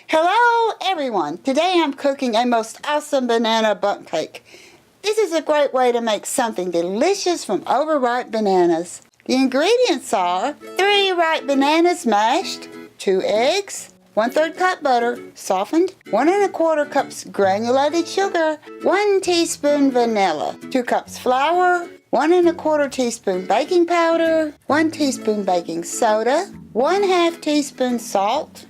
Hello everyone! Today I'm cooking a most awesome banana bundt cake. This is a great way to make something delicious from overripe bananas. The ingredients are 3 ripe bananas mashed, 2 eggs, 1/3 cup butter softened, 1 1/4 cups granulated sugar, 1 teaspoon vanilla, 2 cups flour, 1 1/4 teaspoon baking powder, 1 teaspoon baking soda, 1/2 teaspoon salt,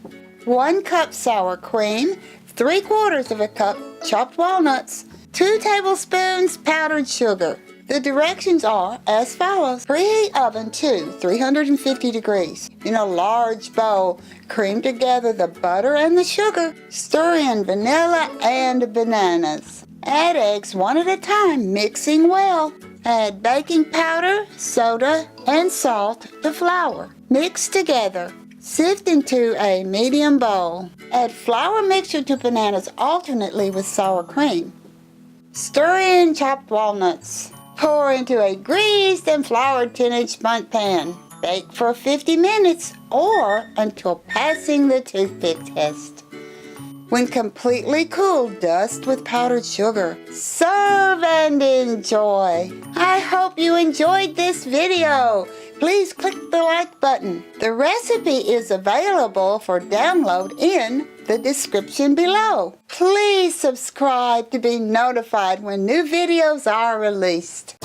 1 cup sour cream, 3/4 cup chopped walnuts, 2 tablespoons powdered sugar. The directions are as follows. Preheat oven to 350 degrees. In a large bowl, cream together the butter and the sugar. Stir in vanilla and bananas. Add eggs one at a time, mixing well. Add baking powder, soda, and salt to flour. Mix together. Sift into a medium bowl. Add flour mixture to bananas alternately with sour cream. Stir in chopped walnuts. Pour into a greased and floured 10-inch bundt pan. Bake for 50 minutes or until passing the toothpick test. When completely cool, dust with powdered sugar. Serve and enjoy. I hope you enjoyed this video. Please click the like button. The recipe is available for download in the description below. Please subscribe to be notified when new videos are released.